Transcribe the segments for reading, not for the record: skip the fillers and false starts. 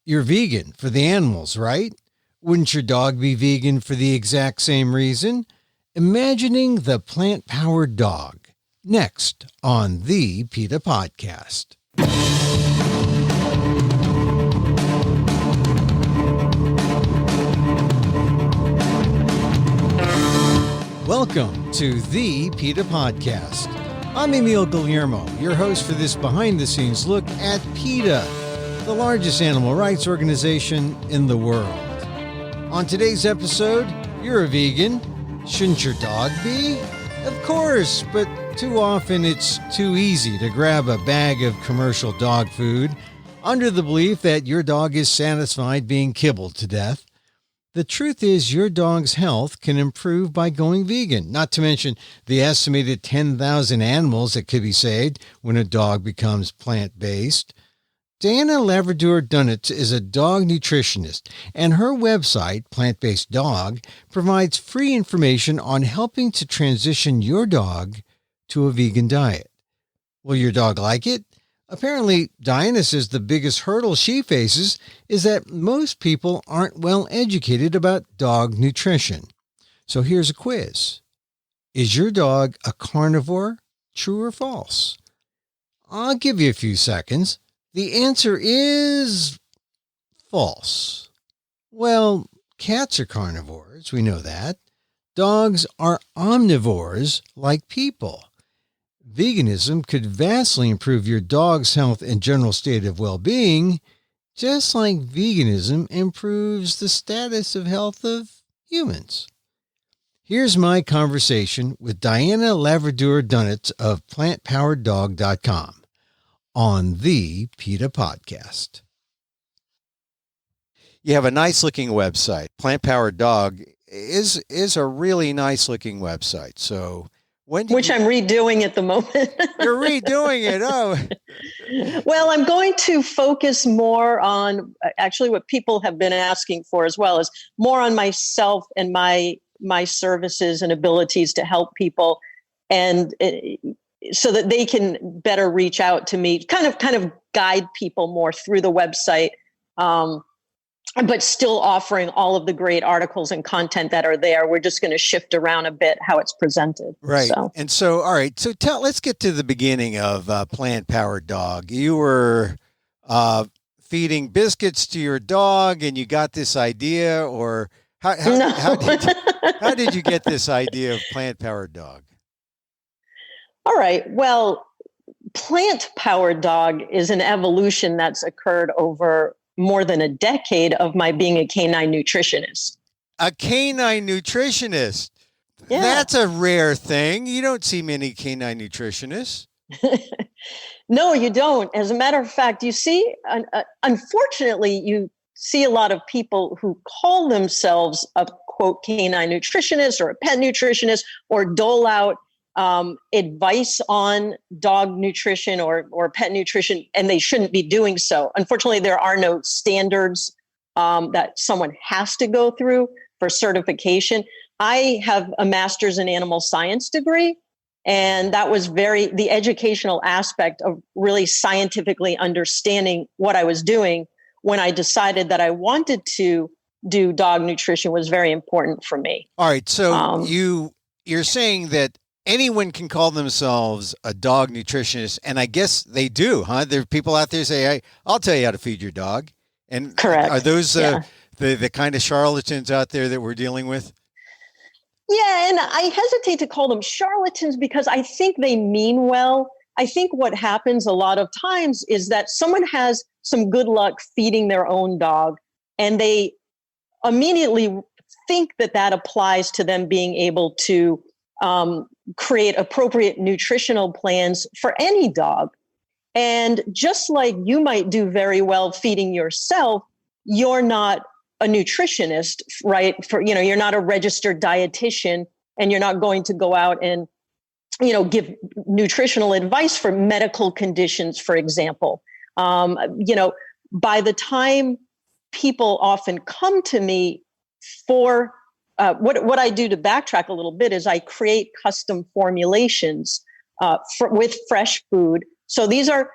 you're vegan for the animals, right? Wouldn't your dog be vegan for the exact same reason? Imagining the plant-powered dog. Next on the PETA Podcast. Welcome to the PETA Podcast. I'm Emil, Guillermo, your host for this behind-the-scenes look at PETA, the largest animal rights organization in the world. On today's episode, you're a vegan. Shouldn't your dog be? Of course, but too often it's too easy to grab a bag of commercial dog food under the belief that your dog is satisfied being kibbled to death. The truth is your dog's health can improve by going vegan, not to mention the estimated 10,000 animals that could be saved when a dog becomes plant-based. Diana Laverdure-Dunetz is a dog nutritionist, and her website, Plant Based Dog, provides free information on helping to transition your dog to a vegan diet. Will your dog like it? Apparently, Diana says the biggest hurdle she faces is that most people aren't well educated about dog nutrition. So here's a quiz. Is your dog a carnivore? True or false? I'll give you a few seconds. The answer is false. Well, cats are carnivores. We know that. Dogs are omnivores like people. Veganism could vastly improve your dog's health and general state of well-being, just like veganism improves the status of health of humans. Here's my conversation with Diana Laverdure-Dunetz of PlantPoweredDog.com on the PETA Podcast. You have a nice-looking website. Plant Powered Dog is a really nice-looking website. So which I'm redoing at the moment. You're redoing it. Oh. Well, I'm going to focus more on actually what people have been asking for as well, is more on myself and my services and abilities to help people, and so that they can better reach out to me, kind of guide people more through the website. But still offering all of the great articles and content that are there. We're just going to shift around a bit how it's presented. Right. So, all right. So let's get to the beginning of Plant Powered Dog. You were feeding biscuits to your dog and you got this idea, or how did you get this idea of Plant Powered Dog? All right. Well, Plant Powered Dog is an evolution that's occurred over more than a decade of my being a canine nutritionist. A canine nutritionist? Yeah. That's a rare thing. You don't see many canine nutritionists. No, you don't. As a matter of fact, you see, unfortunately, you see a lot of people who call themselves a, quote, canine nutritionist or a pet nutritionist, or dole out advice on dog nutrition or pet nutrition, and they shouldn't be doing so. Unfortunately, there are no standards that someone has to go through for certification. I have a master's in animal science degree, and that was the educational aspect of really scientifically understanding what I was doing when I decided that I wanted to do dog nutrition was very important for me. All right. So you're saying that anyone can call themselves a dog nutritionist, and I guess they do, huh? There are people out there who say, hey, I'll tell you how to feed your dog. And correct. Are those the kind of charlatans out there that we're dealing with? Yeah, and I hesitate to call them charlatans because I think they mean well. I think what happens a lot of times is that someone has some good luck feeding their own dog, and they immediately think that applies to them being able to create appropriate nutritional plans for any dog. And just like you might do very well feeding yourself, you're not a nutritionist, right? You're not a registered dietitian, and you're not going to go out and, give nutritional advice for medical conditions, for example. By the time people often come to me for what I do, to backtrack a little bit, is I create custom formulations with fresh food. So these are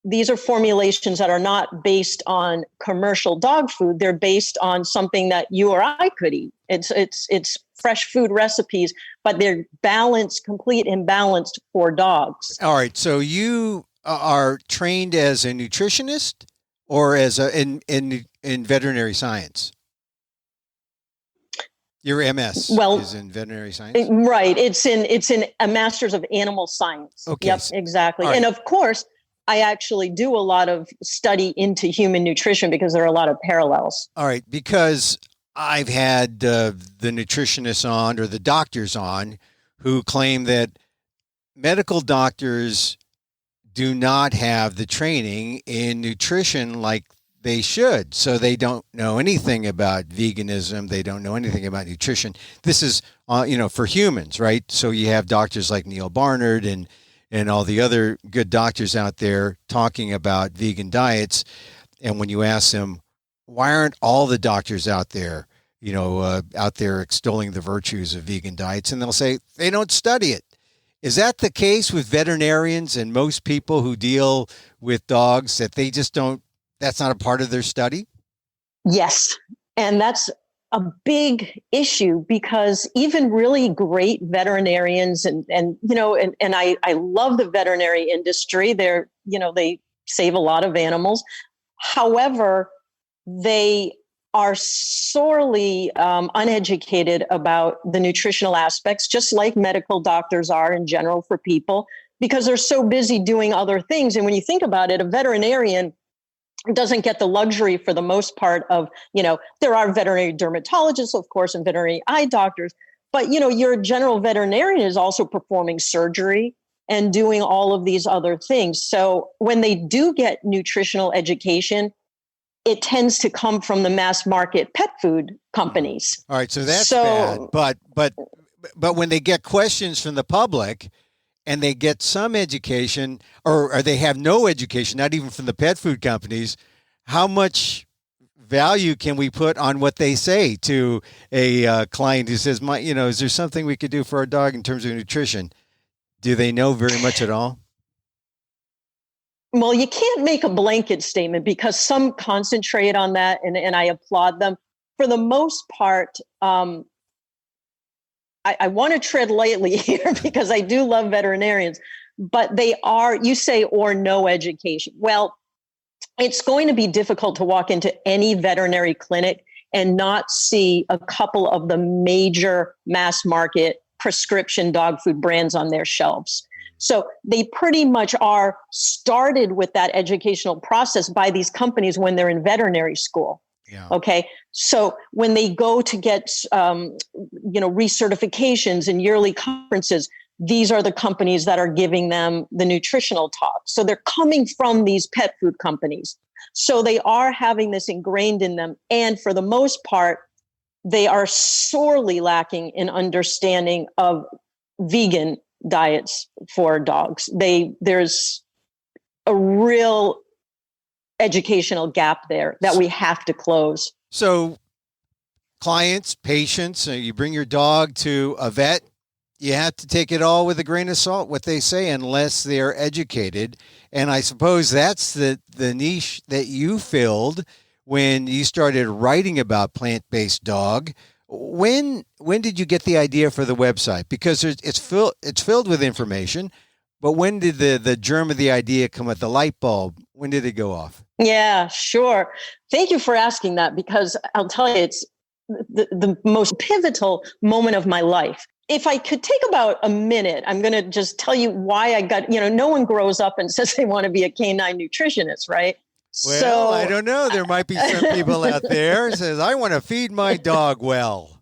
these are formulations that are not based on commercial dog food. They're based on something that you or I could eat. It's fresh food recipes, but they're balanced, complete and balanced for dogs. All right. So you are trained as a nutritionist or as in veterinary science? Your MS is in veterinary science? Right. It's in a master's of animal science. Okay. Yep, exactly. Right. And of course, I actually do a lot of study into human nutrition because there are a lot of parallels. All right. Because I've had the nutritionists on or the doctors on who claim that medical doctors do not have the training in nutrition like they should. So they don't know anything about veganism. They don't know anything about nutrition. This is, for humans, right? So you have doctors like Neil Barnard and all the other good doctors out there talking about vegan diets. And when you ask them, why aren't all the doctors out there extolling the virtues of vegan diets? And they'll say they don't study it. Is that the case with veterinarians and most people who deal with dogs, that they just don't, that's not a part of their study? Yes. And that's a big issue because even really great veterinarians and I love the veterinary industry. They save a lot of animals. However, they are sorely uneducated about the nutritional aspects, just like medical doctors are in general for people, because they're so busy doing other things. And when you think about it, a veterinarian doesn't get the luxury for the most part of, there are veterinary dermatologists, of course, and veterinary eye doctors, but, your general veterinarian is also performing surgery and doing all of these other things. So when they do get nutritional education, it tends to come from the mass market pet food companies. All right. So that's bad. But when they get questions from the public and they get some education or they have no education, not even from the pet food companies, how much value can we put on what they say to a client who says, is there something we could do for our dog in terms of nutrition? Do they know very much at all? Well, you can't make a blanket statement because some concentrate on that, and I applaud them. For the most part, I want to tread lightly here because I do love veterinarians, but they are, you say, or no education. Well, it's going to be difficult to walk into any veterinary clinic and not see a couple of the major mass market prescription dog food brands on their shelves. So they pretty much are started with that educational process by these companies when they're in veterinary school. Yeah. Okay. So when they go to get, recertifications and yearly conferences, these are the companies that are giving them the nutritional talk. So they're coming from these pet food companies. So they are having this ingrained in them. And for the most part, they are sorely lacking in understanding of vegan diets for dogs. There's a real educational gap there that we have to close. So clients, patients, you bring your dog to a vet, you have to take it all with a grain of salt, what they say, unless they're educated. And I suppose that's the niche that you filled when you started writing about plant-based dog. When did you get the idea for the website? Because it's filled with information, but when did the germ of the idea come at the light bulb? When did it go off? Yeah, sure. Thank you for asking that, because I'll tell you, it's the most pivotal moment of my life. If I could take about a minute, I'm going to just tell you why I got, no one grows up and says they want to be a canine nutritionist, right? Well, so, I don't know. There might be some people out there who says, I want to feed my dog well.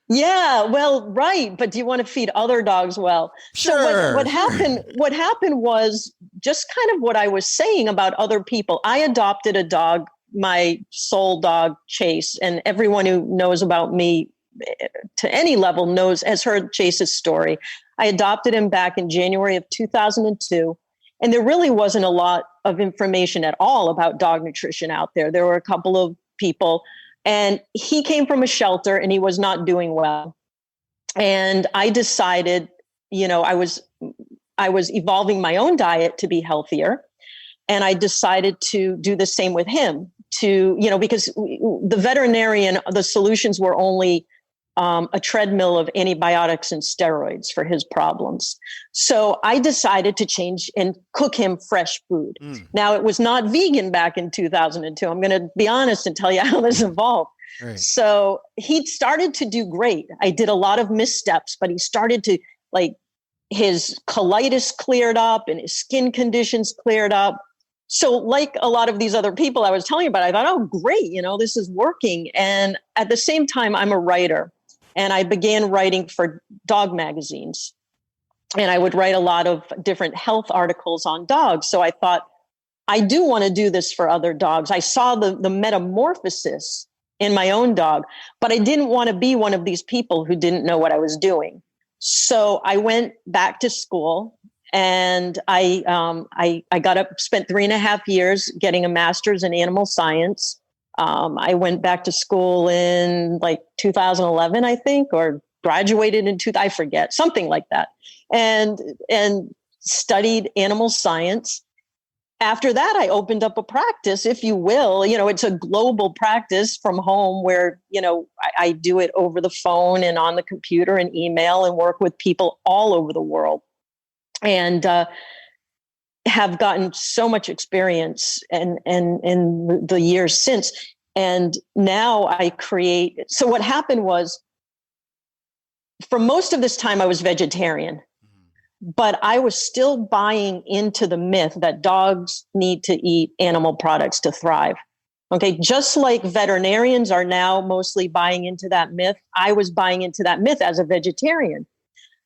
Yeah, well, right. But do you want to feed other dogs well? Sure. So what happened was just kind of what I was saying about other people. I adopted a dog, my soul dog, Chase, and everyone who knows about me to any level has heard Chase's story. I adopted him back in January of 2002. And there really wasn't a lot of information at all about dog nutrition out there. There were a couple of people, and he came from a shelter and he was not doing well. And I decided, I was evolving my own diet to be healthier. And I decided to do the same with him because the veterinarian, the solutions were only a treadmill of antibiotics and steroids for his problems. So I decided to change and cook him fresh food. Now, it was not vegan back in 2002. I'm going to be honest and tell you how this evolved. Right. So he started to do great. I did a lot of missteps, but he started to, like, his colitis cleared up and his skin conditions cleared up. So like a lot of these other people I was telling you about, I thought, oh, great, this is working. And at the same time, I'm a writer, and I began writing for dog magazines. And I would write a lot of different health articles on dogs. So I thought, I do want to do this for other dogs. I saw the metamorphosis in my own dog, but I didn't want to be one of these people who didn't know what I was doing. So I went back to school, and I spent 3.5 years getting a master's in animal science. I went back to school in like 2011, I think, or graduated in I forget, something like that, and studied animal science. After that, I opened up a practice, if you will. It's a global practice from home where, I do it over the phone and on the computer and email, and work with people all over the world, and have gotten so much experience in the years since. And now I create. So what happened was, for most of this time, I was vegetarian. But I was still buying into the myth that dogs need to eat animal products to thrive. Okay, just like veterinarians are now mostly buying into that myth, I was buying into that myth as a vegetarian.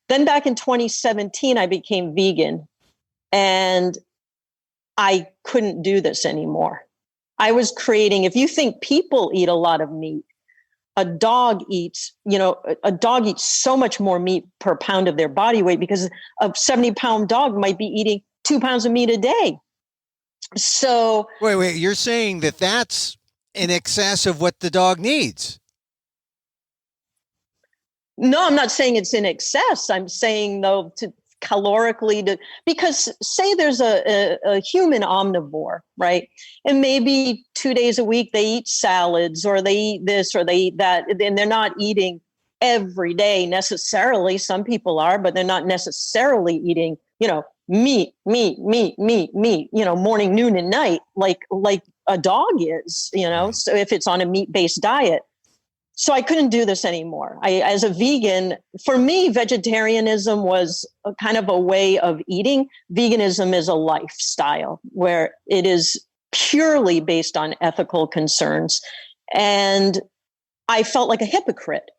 Then back in 2017, I became vegan, and I couldn't do this anymore. I was creating, if you think people eat a lot of meat, a dog eats so much more meat per pound of their body weight, because a 70-pound dog might be eating 2 pounds of meat a day. So wait, you're saying that that's in excess of what the dog needs? No, I'm not saying it's in excess. I'm saying, though, because say there's a human omnivore, right? And maybe 2 days a week they eat salads, or they eat this, or they eat that, and they're not eating every day necessarily. Some people are, but they're not necessarily eating, meat, morning, noon, and night, like a dog is, so if it's on a meat-based diet. So I couldn't do this anymore. As a vegan, for me, vegetarianism was a kind of a way of eating. Veganism is a lifestyle where it is purely based on ethical concerns. And I felt like a hypocrite.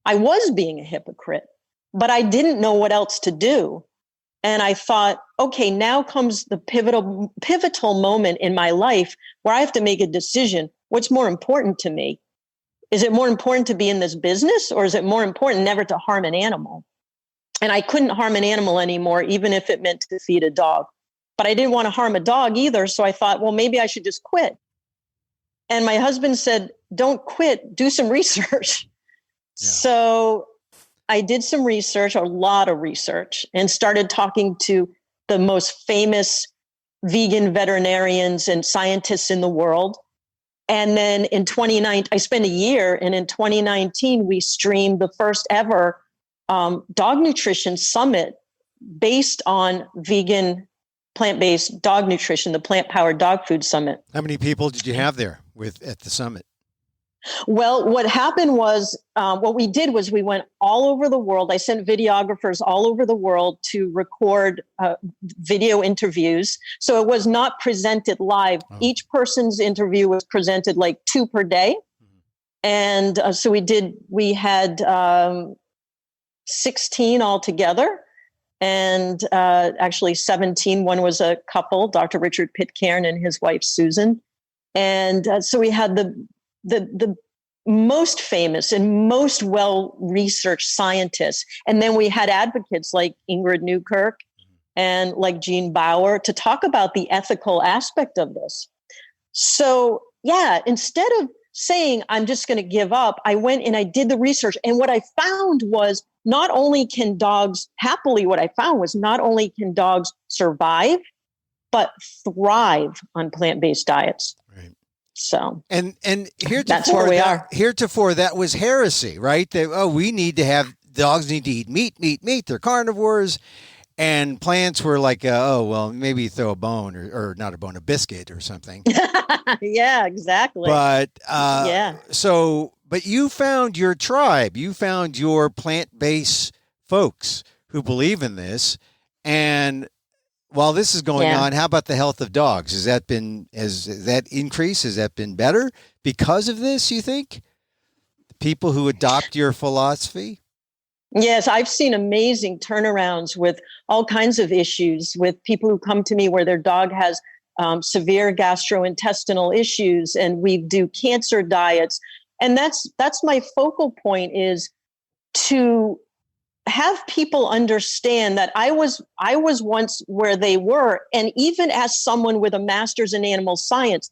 I was being a hypocrite, but I didn't know what else to do. And I thought, okay, now comes the pivotal moment in my life where I have to make a decision. What's more important to me? Is it more important to be in this business, or is it more important never to harm an animal? And I couldn't harm an animal anymore, even if it meant to feed a dog. But I didn't want to harm a dog either. So I thought, well, maybe I should just quit. And my husband said, don't quit, do some research. Yeah. So I did some research, a lot of research, and started talking to the most famous vegan veterinarians and scientists in the world. And then in 2019, I spent a year, and in 2019, we streamed the first ever dog nutrition summit based on vegan, plant-based dog nutrition, the Plant-Powered Dog Food Summit. How many people did you have there at the summit? Well, what happened was, what we did was we went all over the world. I sent videographers all over the world to record video interviews. So it was not presented live. Oh. Each person's interview was presented like 2 per day. And so we had 16 altogether. And actually 17. One was a couple, Dr. Richard Pitcairn and his wife, Susan. And so we had the most famous and most well-researched scientists. And then we had advocates like Ingrid Newkirk and like Jean Bauer to talk about the ethical aspect of this. So yeah, instead of saying, I'm just going to give up, I went and I did the research. And what I found was not only can dogs survive, but thrive on plant-based diets. Right. So, and heretofore, that's where we are. Heretofore, that was heresy, right? We need to have, dogs need to eat meat. They're carnivores. And plants were like, maybe throw a bone or not a bone, a biscuit or something. Yeah, exactly. But but you found your tribe. You found your plant-based folks who believe in this. And while this is going on, how about the health of dogs? Has that increased? Has that been better because of this, you think? People who adopt your philosophy? Yes, I've seen amazing turnarounds with all kinds of issues with people who come to me where their dog has severe gastrointestinal issues, and we do cancer diets. And that's my focal point, is to have people understand that I was once where they were. And even as someone with a master's in animal science,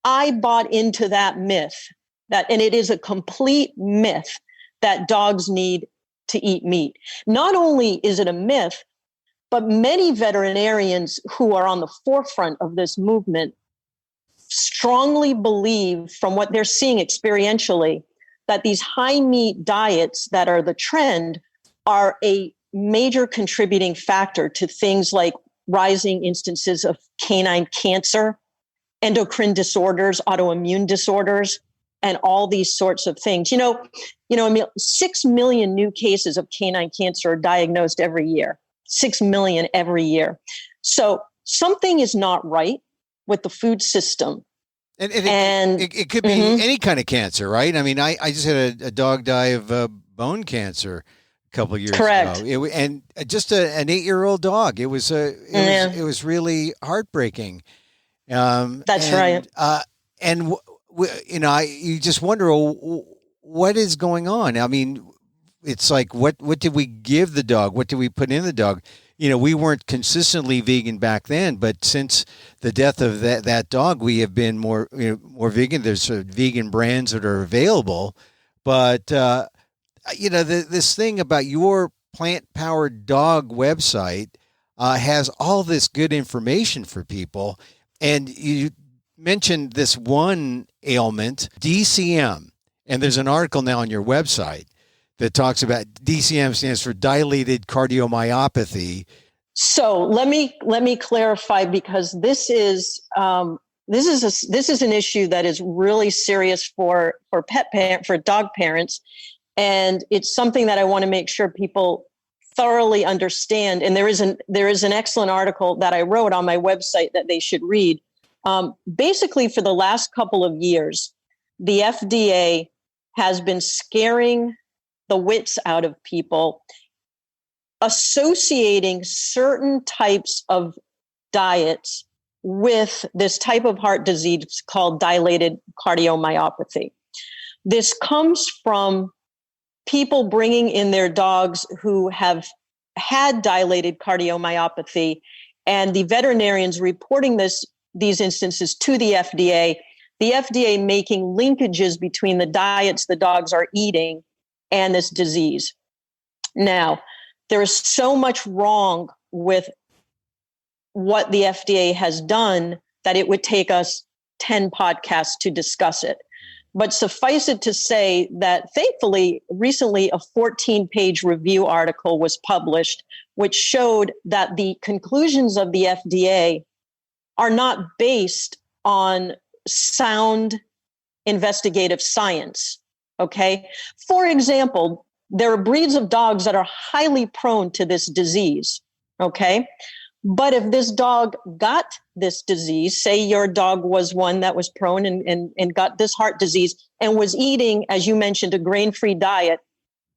I bought into that myth, and it is a complete myth, that dogs need to eat meat. Not only is it a myth, but many veterinarians who are on the forefront of this movement strongly believe, from what they're seeing experientially, that these high meat diets that are the trend are a major contributing factor to things like rising instances of canine cancer, endocrine disorders, autoimmune disorders, and all these sorts of things. Emil, 6 million new cases of canine cancer are diagnosed every year. 6 million every year. So something is not right with the food system. And it could be any kind of cancer, right? I mean, I just had a dog die of bone cancer a couple of years ago. And just an 8-year-old dog. It was really heartbreaking. That's right. You just wonder, what is going on? I mean, it's like, what did we give the dog? What did we put in the dog? We weren't consistently vegan back then, but since the death of that dog, we have been more vegan. There's vegan brands that are available, but this thing about your plant-powered dog website has all this good information for people, and you mentioned this one ailment, DCM, and there's an article now on your website that talks about DCM stands for Dilated Cardiomyopathy. So let me clarify, because this is an issue that is really serious for dog parents, and it's something that I want to make sure people thoroughly understand. And there is an excellent article that I wrote on my website that they should read. Basically, for the last couple of years, the FDA has been scaring the wits out of people, associating certain types of diets with this type of heart disease called dilated cardiomyopathy. This comes from people bringing in their dogs who have had dilated cardiomyopathy, and the veterinarians reporting these instances to the FDA making linkages between the diets the dogs are eating and this disease. Now, there is so much wrong with what the FDA has done that it would take us 10 podcasts to discuss it. But suffice it to say that, thankfully, recently a 14-page review article was published, which showed that the conclusions of the FDA are not based on sound investigative science. Okay. For example, there are breeds of dogs that are highly prone to this disease. Okay. But if this dog got this disease, say your dog was one that was prone and got this heart disease and was eating, as you mentioned, a grain-free diet,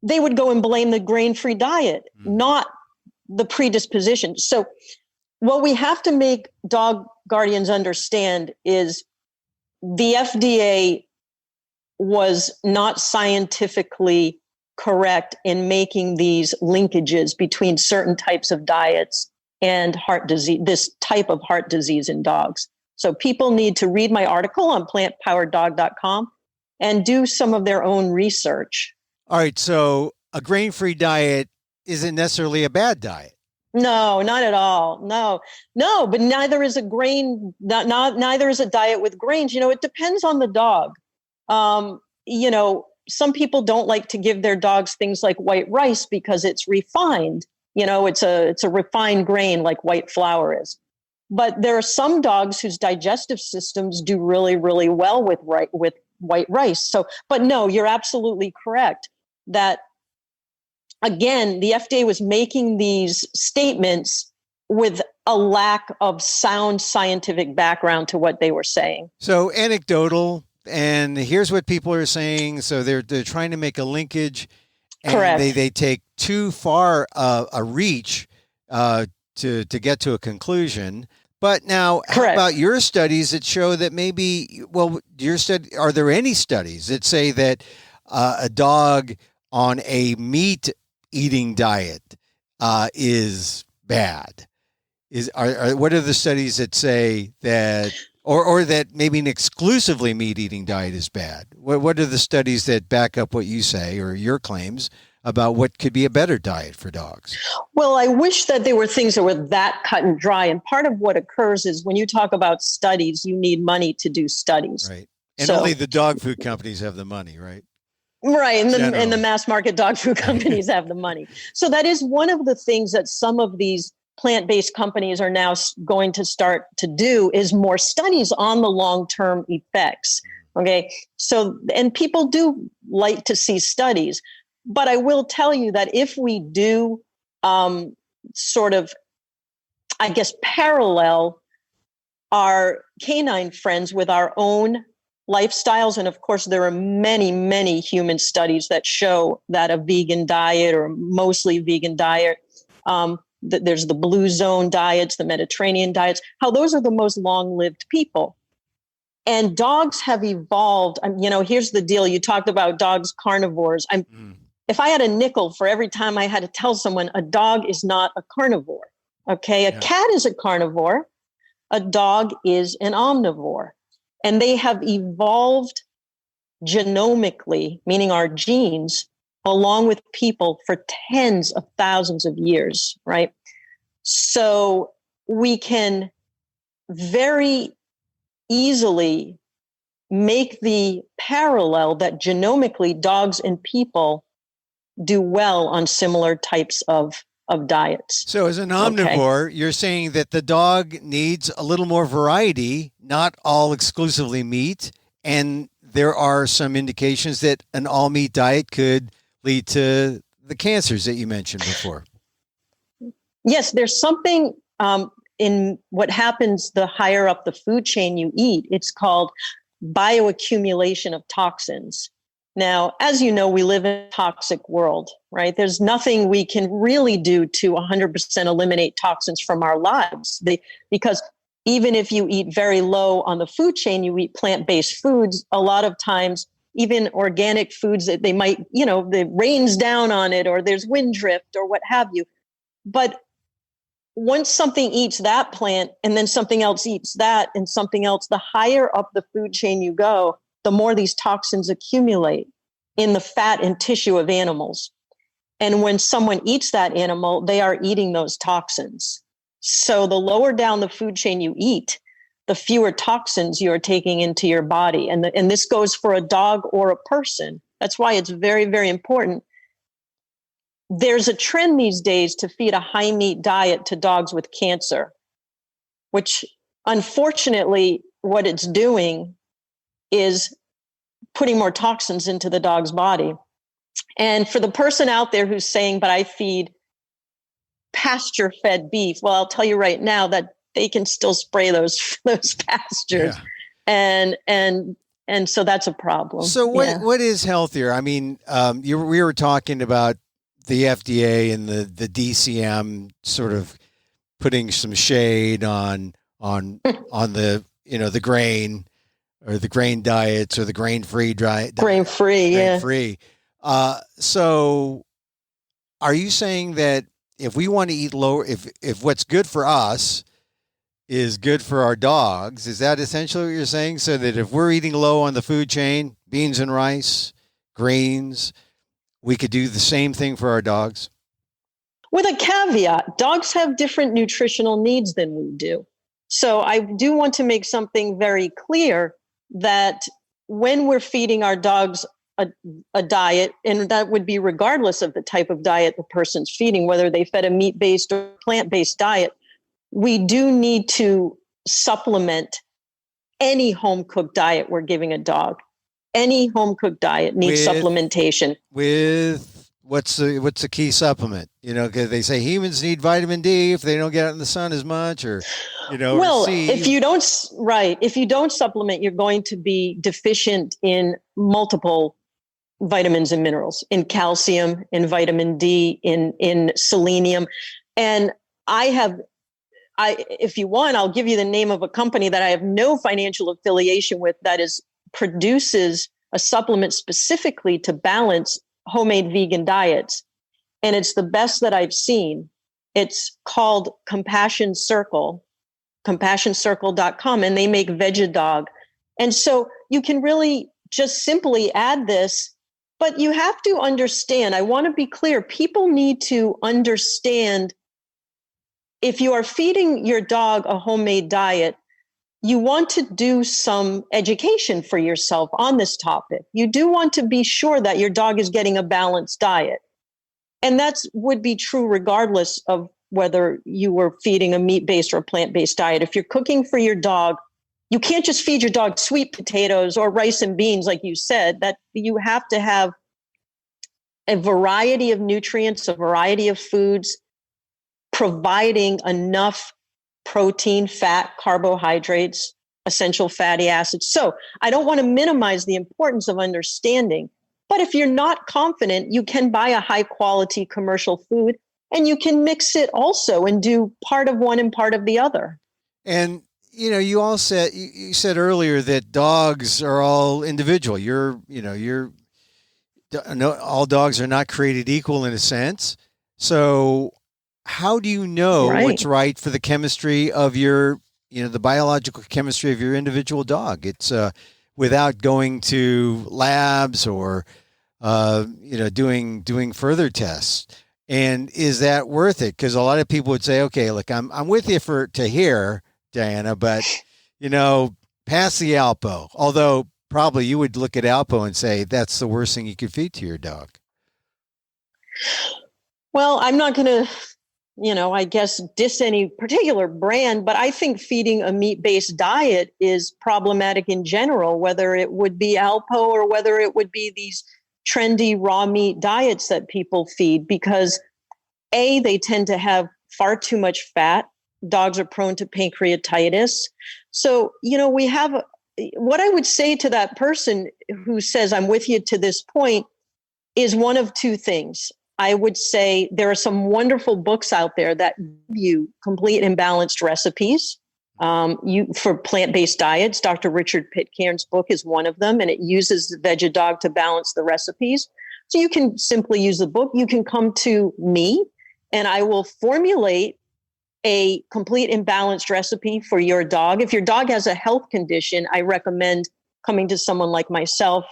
they would go and blame the grain-free diet, not the predisposition. So what we have to make dog guardians understand is the FDA was not scientifically correct in making these linkages between certain types of diets and heart disease, this type of heart disease in dogs. So people need to read my article on plantpowereddog.com and do some of their own research. All right. So a grain-free diet isn't necessarily a bad diet. No, not at all. No, but neither is a grain, neither is a diet with grains. It depends on the dog. Some people don't like to give their dogs things like white rice because it's refined. It's a refined grain like white flour is. But there are some dogs whose digestive systems do really, really well with white rice. So, but no, you're absolutely correct that, again, the FDA was making these statements with a lack of sound scientific background to what they were saying. So anecdotal, and here's what people are saying. So they're trying to make a linkage, and Correct. they take too far a reach to get to a conclusion. But now, Correct. How about your studies that show that maybe, are there any studies that say that a dog on a meat eating diet is bad? What are the studies that say that, or that maybe an exclusively meat eating diet is bad? What are the studies that back up what you say or your claims about what could be a better diet for dogs? Well, I wish that there were things that were that cut and dry. And part of what occurs is when you talk about studies, you need money to do studies. Right. And only the dog food companies have the money, right? Right. And the mass market dog food companies have the money. So that is one of the things that some of these plant-based companies are now going to start to do is more studies on the long-term effects. Okay. So, and people do like to see studies. But I will tell you that if we do sort of, I guess, parallel our canine friends with our own lifestyles, and of course, there are many, many human studies that show that a vegan diet or mostly vegan diet, there's the blue zone diets, the Mediterranean diets, how those are the most long-lived people. And dogs have evolved. Here's the deal. You talked about dogs, carnivores. If I had a nickel for every time I had to tell someone a dog is not a carnivore, okay? A cat is a carnivore. A dog is an omnivore. And they have evolved genomically, meaning our genes, along with people for tens of thousands of years, right? So we can very easily make the parallel that genomically dogs and people do well on similar types of diets. So as an omnivore, you're saying that the dog needs a little more variety, not all exclusively meat. And there are some indications that an all meat diet could lead to the cancers that you mentioned before. Yes, there's something in what happens the higher up the food chain you eat. It's called bioaccumulation of toxins. Now, as you know, we live in a toxic world, right? There's nothing we can really do to 100% eliminate toxins from our lives because even if you eat very low on the food chain, you eat plant-based foods, a lot of times, even organic foods that they might, the rains down on it or there's wind drift or what have you. But once something eats that plant and then something else eats that and something else, the higher up the food chain you go, the more these toxins accumulate in the fat and tissue of animals. And when someone eats that animal, they are eating those toxins. So the lower down the food chain you eat, the fewer toxins you're taking into your body. And this goes for a dog or a person. That's why it's very, very important. There's a trend these days to feed a high meat diet to dogs with cancer, which unfortunately what it's doing is putting more toxins into the dog's body. And for the person out there who's saying, but I feed pasture-fed beef, well, I'll tell you right now that they can still spray those pastures. Yeah. And so that's a problem. So what is healthier? I mean, we were talking about the FDA and the DCM sort of putting some shade on the, the grain or the grain diets or the grain-free diet. Grain-free, Grain-free. So are you saying that if we want to eat lower, if what's good for us is good for our dogs, is that essentially what you're saying? So that if we're eating low on the food chain, beans and rice, greens, we could do the same thing for our dogs? With a caveat, dogs have different nutritional needs than we do. So I do want to make something very clear that when we're feeding our dogs a diet, and that would be regardless of the type of diet the person's feeding, whether they fed a meat-based or plant-based diet, we do need to supplement any home-cooked diet we're giving a dog. Any home-cooked diet needs supplementation. With what's the key supplement? Because they say humans need vitamin D if they don't get out in the sun as much, or well, C. if you don't supplement, you're going to be deficient in multiple vitamins and minerals, in calcium, in vitamin D, in selenium. And if you want, I'll give you the name of a company that I have no financial affiliation with that produces a supplement specifically to balance homemade vegan diets. And it's the best that I've seen. It's called Compassion Circle, CompassionCircle.com, and they make Vegetdog. And so you can really just simply add this, but you have to understand, I want to be clear, people need to understand if you are feeding your dog a homemade diet, you want to do some education for yourself on this topic. You do want to be sure that your dog is getting a balanced diet. And that would be true regardless of whether you were feeding a meat-based or plant-based diet. If you're cooking for your dog, you can't just feed your dog sweet potatoes or rice and beans, like you said, that you have to have a variety of nutrients, a variety of foods, providing enough protein, fat, carbohydrates, essential fatty acids. So I don't want to minimize the importance of understanding, but if you're not confident, you can buy a high quality commercial food and you can mix it also and do part of one and part of the other. And you all said, you said earlier that dogs are all individual. All dogs are not created equal in a sense. So how do you know what's right for the chemistry of your, the biological chemistry of your individual dog? It's without going to labs or, doing further tests. And is that worth it? Because a lot of people would say, okay, look, I'm with you to here, Diana, but, pass the Alpo. Although probably you would look at Alpo and say that's the worst thing you could feed to your dog. Well, I'm not going to, I guess diss any particular brand, but I think feeding a meat-based diet is problematic in general, whether it would be Alpo or whether it would be these trendy raw meat diets that people feed, because they tend to have far too much fat. Dogs are prone to pancreatitis. So, we have what I would say to that person who says, I'm with you to this point, is one of two things. I would say there are some wonderful books out there that give you complete and balanced recipes for plant-based diets. Dr. Richard Pitcairn's book is one of them, and it uses the Vegetdog to balance the recipes. So you can simply use the book. You can come to me, and I will formulate a complete and balanced recipe for your dog. If your dog has a health condition, I recommend coming to someone like myself.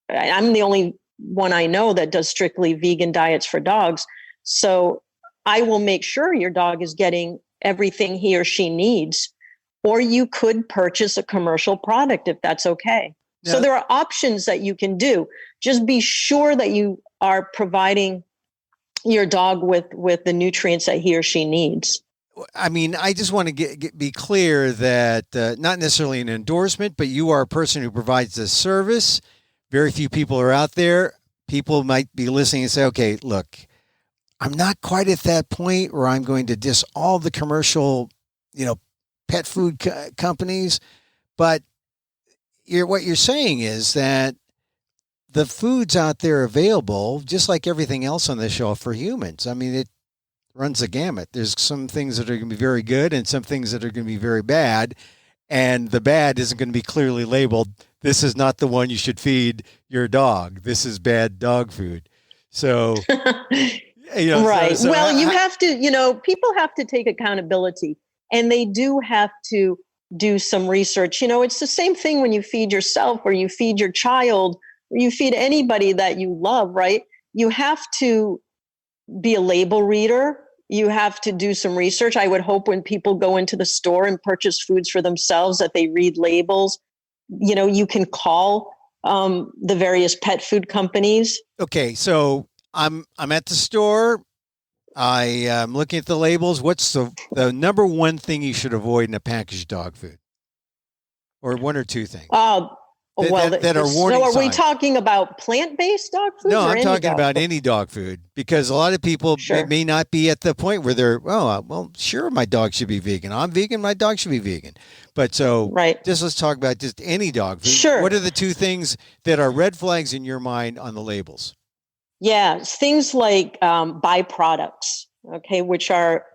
I'm the only one I know that does strictly vegan diets for dogs. So I will make sure your dog is getting everything he or she needs, or you could purchase a commercial product if that's okay. Yeah. So there are options that you can do. Just be sure that you are providing your dog with the nutrients that he or she needs. I mean, I just want to be clear that not necessarily an endorsement, but you are a person who provides this service. Very few people are out there. People might be listening and say, okay, look, I'm not quite at that point where I'm going to diss all the commercial, pet food companies. But what you're saying is that the foods out there available, just like everything else on the shelf for humans. I mean, it runs the gamut. There's some things that are going to be very good and some things that are going to be very bad. And the bad isn't going to be clearly labeled. This is not the one you should feed your dog. This is bad dog food. So, right. Well, you have to, people have to take accountability, and they do have to do some research. It's the same thing when you feed yourself or you feed your child or you feed anybody that you love, right? You have to be a label reader. You have to do some research. I would hope when people go into the store and purchase foods for themselves that they read labels. You can call the various pet food companies. Okay, so I'm at the store. I am looking at the labels. What's the number one thing you should avoid in a packaged dog food? Or one or two things? That are warning So are we signs. talking about plant-based dog food? No, I'm talking about any dog food, because a lot of people may not be at the point where they're, well, sure, my dog should be vegan. I'm vegan, my dog should be vegan. But just let's talk about just any dog food. Sure. What are the two things that are red flags in your mind on the labels? Yeah, things like byproducts, okay, which are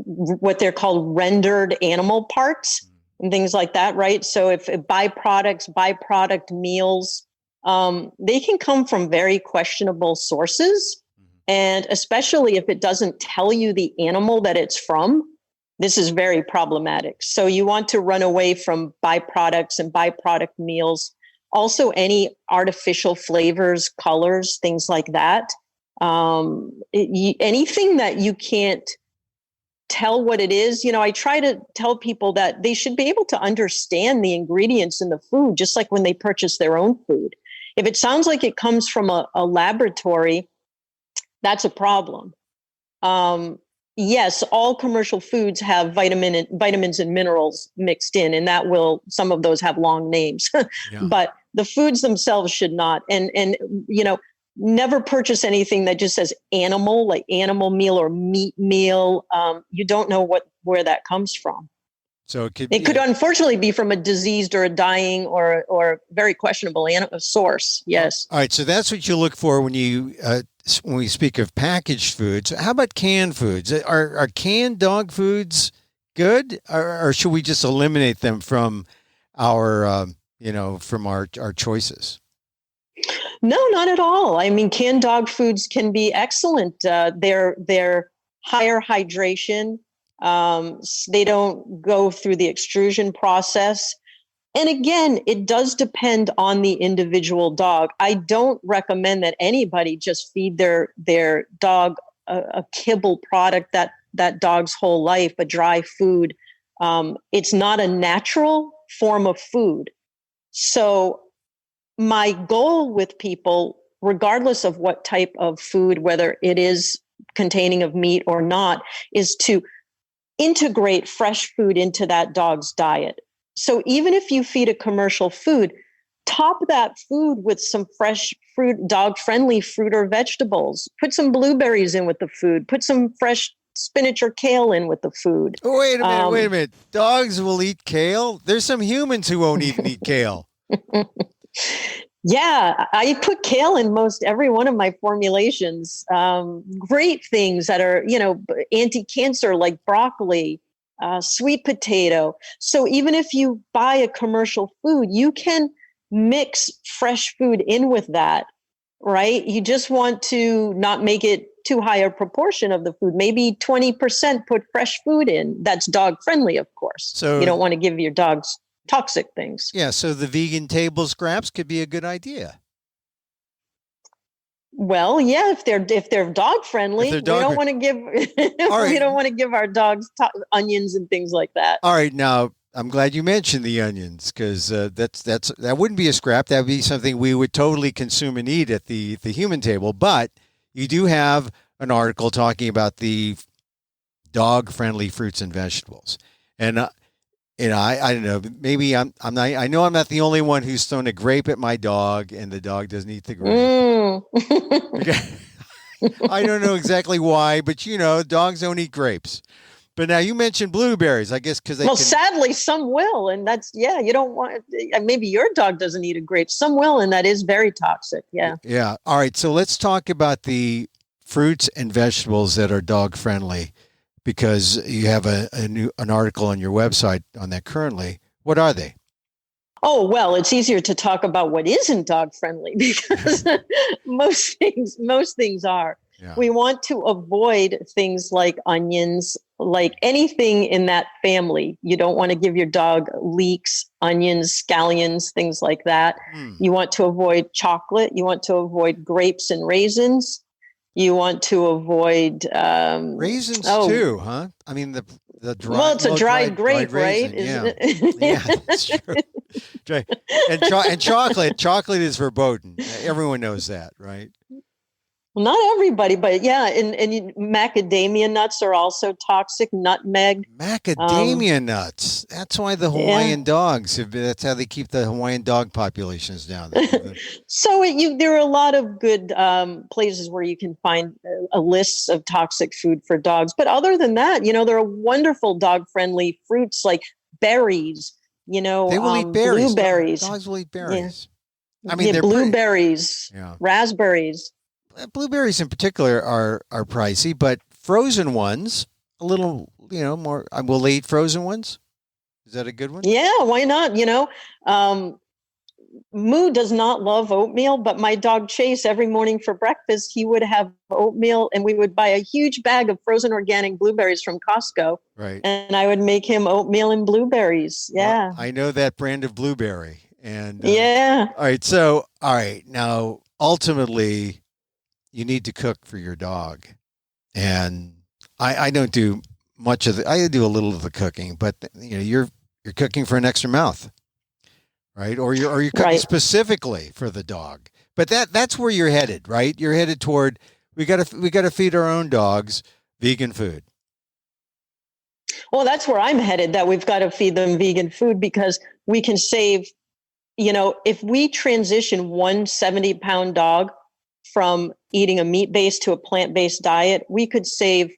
what they're called rendered animal parts. And things like that, right? So if byproduct meals, they can come from very questionable sources. And especially if it doesn't tell you the animal that it's from, this is very problematic. So you want to run away from byproducts and byproduct meals. Also, any artificial flavors, colors, things like that. Anything that you can't tell what it is. I try to tell people that they should be able to understand the ingredients in the food, just like when they purchase their own food. If it sounds like it comes from a laboratory, that's a problem. Yes, all commercial foods have vitamins and minerals mixed in, and some of those have long names, but the foods themselves should not. And never purchase anything that just says animal, like animal meal or meat meal. You don't know where that comes from. So it could unfortunately be from a diseased or a dying or very questionable source. Yes. All right. So that's what you look for when we speak of packaged foods. How about canned foods? Are canned dog foods good, or should we just eliminate them from our choices? No, not at all. I mean, canned dog foods can be excellent. They're higher hydration. They don't go through the extrusion process. And again, it does depend on the individual dog. I don't recommend that anybody just feed their dog a kibble product that dog's whole life, a dry food. It's not a natural form of food. So my goal with people, regardless of what type of food, whether it is containing of meat or not, is to integrate fresh food into that dog's diet. So even if you feed a commercial food, top that food with some fresh fruit, dog-friendly fruit or vegetables. Put some blueberries in with the food. Put some fresh spinach or kale in with the food. Wait a minute. Dogs will eat kale? There's some humans who won't even eat kale. Yeah, I put kale in most every one of my formulations. Great things that are, anti-cancer, like broccoli, sweet potato. So even if you buy a commercial food, you can mix fresh food in with that, right? You just want to not make it too high a proportion of the food. Maybe 20% put fresh food in. That's dog friendly, of course. So you don't want to give your dogs toxic things. Yeah, so the vegan table scraps could be a good idea. Well, yeah, if they're dog friendly, we don't want to give we don't want to give our dogs onions and things like that. All right, now I'm glad you mentioned the onions, because that wouldn't be a scrap. That would be something we would totally consume and eat at the human table. But you do have an article talking about the dog friendly fruits and vegetables, and I don't know. Maybe I'm not. I know I'm not the only one who's thrown a grape at my dog, and the dog doesn't eat the grape. I don't know exactly why, but dogs don't eat grapes. But now you mentioned blueberries, I guess, because sadly, some will, and you don't want. Maybe your dog doesn't eat a grape. Some will, and that is very toxic. Yeah. Yeah. All right. So let's talk about the fruits and vegetables that are dog friendly, because you have an article on your website on that currently. What are they? Oh, well, it's easier to talk about what isn't dog friendly, because most things are. Yeah. We want to avoid things like onions, like anything in that family. You don't want to give your dog leeks, onions, scallions, things like that. You want to avoid chocolate. You want to avoid grapes and raisins. You want to avoid raisins too, huh? I mean the dry. Well, it's a dried grape, right? Isn't it? Yeah, that's true. And chocolate. Chocolate is verboten. Everyone knows that, right? Well, not everybody, but yeah, and macadamia nuts are also toxic. Nutmeg. Macadamia nuts. That's why the Hawaiian dogs. That's how they keep the Hawaiian dog populations down. So there are a lot of good places where you can find a list of toxic food for dogs. But other than that, there are wonderful dog-friendly fruits like berries. They will eat berries. Blueberries. Dogs will eat berries. Yeah. I mean, they're blueberries, raspberries. Blueberries in particular are pricey, but frozen ones, a little, more. Will they eat frozen ones? Is that a good one? Yeah, why not? Moo does not love oatmeal, but my dog Chase, every morning for breakfast, he would have oatmeal, and we would buy a huge bag of frozen organic blueberries from Costco. Right. And I would make him oatmeal and blueberries. Yeah. Well, I know that brand of blueberry. And yeah. All right. Now, ultimately, you need to cook for your dog. And I don't do much of I do a little of the cooking, but you're cooking for an extra mouth. Right. Or you're cooking specifically for the dog. But that's where you're headed, right? You're headed toward we gotta feed our own dogs vegan food. Well, that's where I'm headed, that we've got to feed them vegan food, because we can save, if we transition one 70-pound dog from eating a meat-based to a plant-based diet, we could save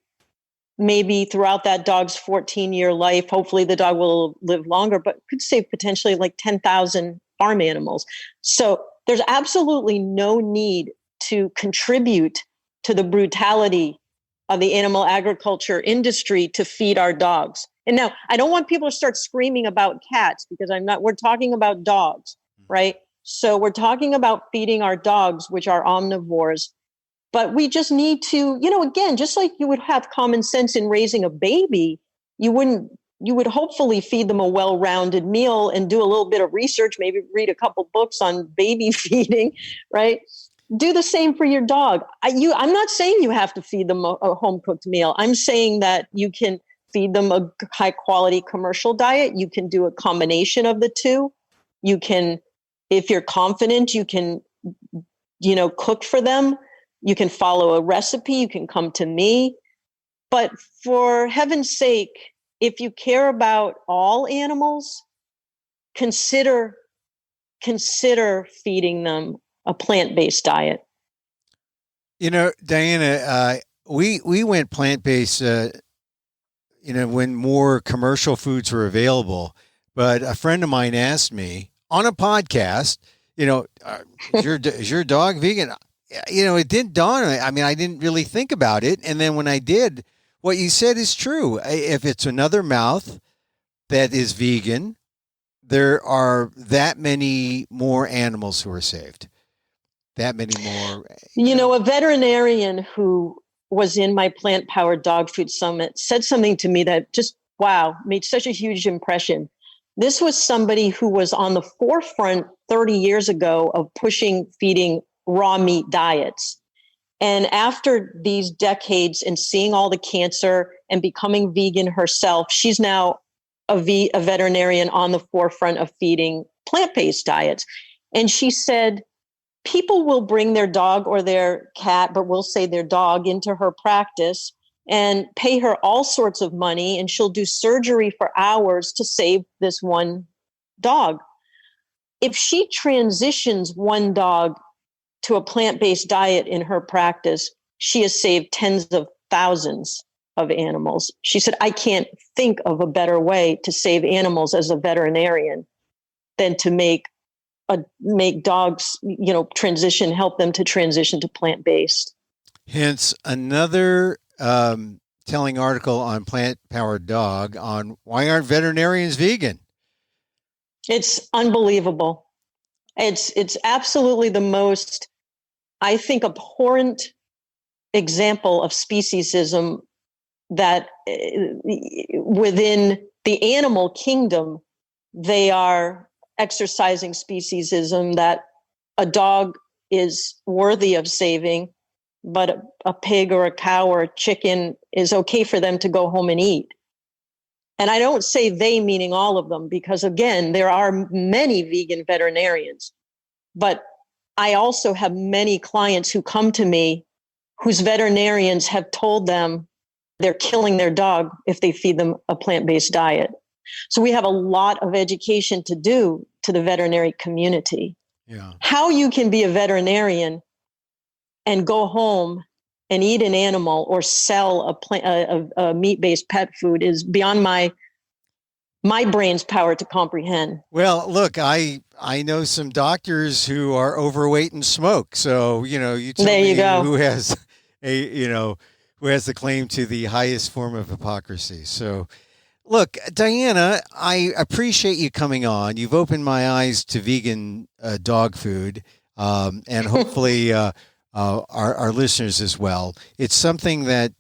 maybe throughout that dog's 14-year life. Hopefully the dog will live longer, but could save potentially like 10,000 farm animals. So there's absolutely no need to contribute to the brutality of the animal agriculture industry to feed our dogs. And now I don't want people to start screaming about cats, because we're talking about dogs, right? So we're talking about feeding our dogs, which are omnivores. But we just need to, again, just like you would have common sense in raising a baby, you would hopefully feed them a well-rounded meal and do a little bit of research, maybe read a couple books on baby feeding, right? Do the same for your dog. I'm not saying you have to feed them a home-cooked meal. I'm saying that you can feed them a high-quality commercial diet. You can do a combination of the two. You can, if you're confident, you can, cook for them. You can follow a recipe. You can come to me. But for heaven's sake, if you care about all animals, consider feeding them a plant-based diet. Diana, we went plant-based, when more commercial foods were available. But a friend of mine asked me on a podcast, is your dog vegan? It didn't dawn on me. I mean, I didn't really think about it. And then when I did, what you said is true. If it's another mouth that is vegan, there are that many more animals who are saved. That many more. A veterinarian who was in my plant-powered dog food summit said something to me that just, made such a huge impression. This was somebody who was on the forefront 30 years ago of pushing feeding raw meat diets. And after these decades and seeing all the cancer and becoming vegan herself, she's now a veterinarian on the forefront of feeding plant-based diets. And she said, people will bring their dog or their cat, but we'll say their dog, into her practice and pay her all sorts of money, and she'll do surgery for hours to save this one dog. If she transitions one dog to a plant-based diet in her practice, she has saved tens of thousands of animals. She said, I can't think of a better way to save animals as a veterinarian than to make dogs, help them to transition to plant-based. Hence another telling article on Plant-Powered Dog on why aren't veterinarians vegan? It's unbelievable. It's absolutely the most, I think, abhorrent example of speciesism that within the animal kingdom, they are exercising speciesism, that a dog is worthy of saving but a pig or a cow or a chicken is okay for them to go home and eat. And I don't say they, meaning all of them, because again, there are many vegan veterinarians, but I also have many clients who come to me whose veterinarians have told them they're killing their dog if they feed them a plant-based diet. So we have a lot of education to do to the veterinary community. Yeah. How you can be a veterinarian and go home and eat an animal or sell a meat-based pet food is beyond my brain's power to comprehend. Well, look, I know some doctors who are overweight and smoke. So, you tell me who has who has the claim to the highest form of hypocrisy. So, look, Diana, I appreciate you coming on. You've opened my eyes to vegan dog food, and hopefully our listeners as well. It's something that,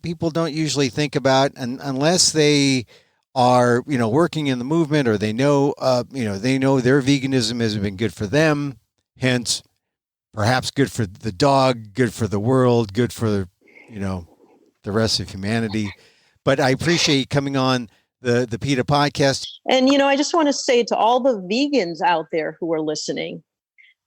people don't usually think about, and unless they are, working in the movement, or they know their veganism has been good for them, hence perhaps good for the dog, good for the world, good for, the rest of humanity. But I appreciate you coming on the PETA podcast. And, I just want to say to all the vegans out there who are listening,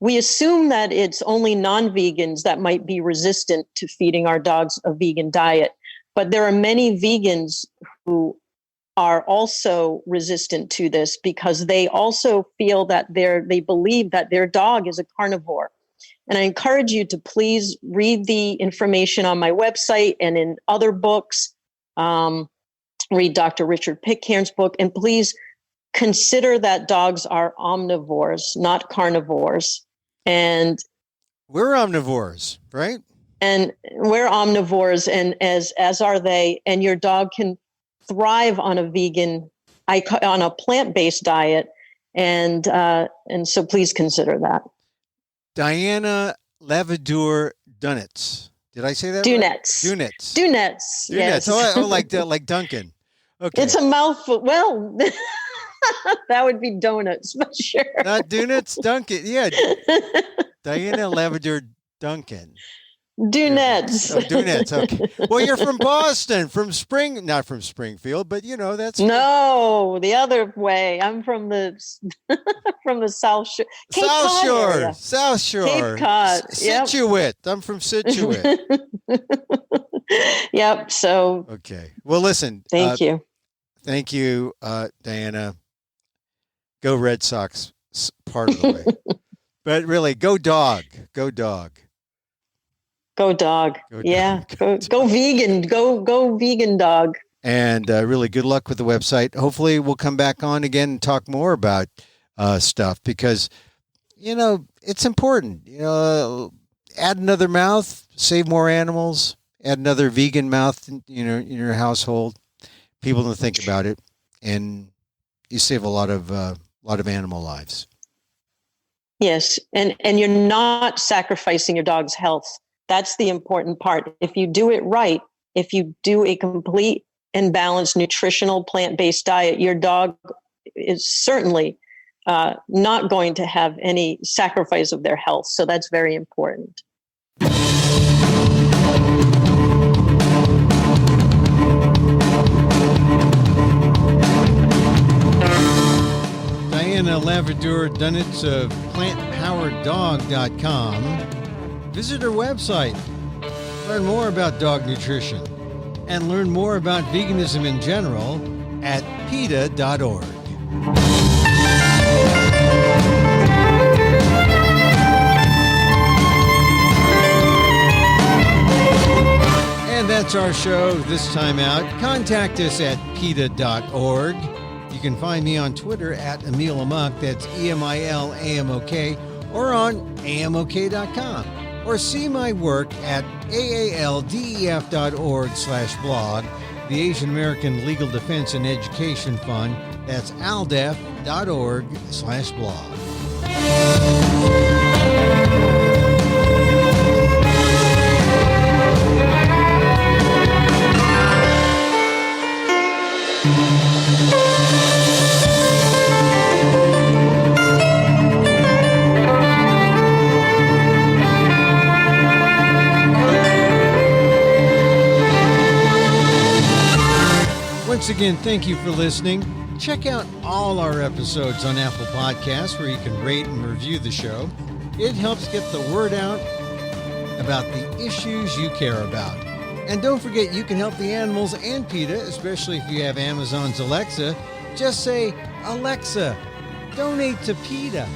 we assume that it's only non-vegans that might be resistant to feeding our dogs a vegan diet. But there are many vegans who are also resistant to this because they also feel that they believe that their dog is a carnivore. And I encourage you to please read the information on my website and in other books. Read Dr. Richard Pitcairn's book, and please consider that dogs are omnivores, not carnivores. And we're omnivores, right? And we're omnivores, and as are they. And your dog can thrive on on a plant-based diet, and so please consider that. Diana Laverdure-Dunetz. Did I say that? Dunetz. Right? Dunetz. Yes. Oh, like Duncan. Okay. It's a mouthful. Well, that would be donuts, but sure. Not Dunetz, Duncan. Yeah. Diana Laverdure-Duncan. Dunetz. Oh, Dunetz. Okay. Well, you're from Boston, not from Springfield, but that's no, the other way. I'm from the South Shore. South Shore. Cape Cod. Scituate. I'm from Scituate. Yep. So. Okay. Well, listen. Thank you. Thank you, Diana. Go Red Sox part of the way. But really, go dog. Go dog. Go dog. Yeah. Go vegan. Go vegan dog. And really good luck with the website. Hopefully we'll come back on again and talk more about stuff because, it's important. Add another mouth, save more animals, add another vegan mouth in your household. People don't think about it, and you save a lot of animal lives. Yes, and you're not sacrificing your dog's health. That's the important part. If you do it right, if you do a complete and balanced nutritional plant-based diet, your dog is certainly not going to have any sacrifice of their health. So that's very important. Diana Laverdure-Dunetz of plantpowereddog.com. Visit her website. Learn more about dog nutrition and learn more about veganism in general at PETA.org. And that's our show this time out. Contact us at PETA.org. You can find me on Twitter at Emil Amok, that's EMILAMOK, or on AMOK.com. Or see my work at aaldef.org/blog, the Asian American Legal Defense and Education Fund, that's aldef.org/blog. Once again, thank you for listening. Check out all our episodes on Apple Podcasts where you can rate and review the show. It helps get the word out about the issues you care about. And don't forget, you can help the animals and PETA, especially if you have Amazon's Alexa. Just say, Alexa, donate to PETA.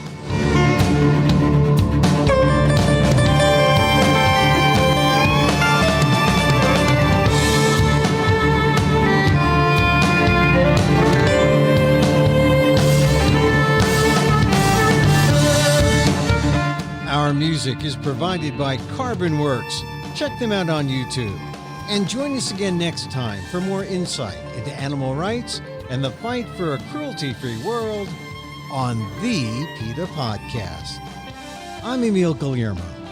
Our music is provided by CarbonWorks. Check them out on YouTube. And join us again next time for more insight into animal rights and the fight for a cruelty-free world on the PETA Podcast. I'm Emil Guillermo.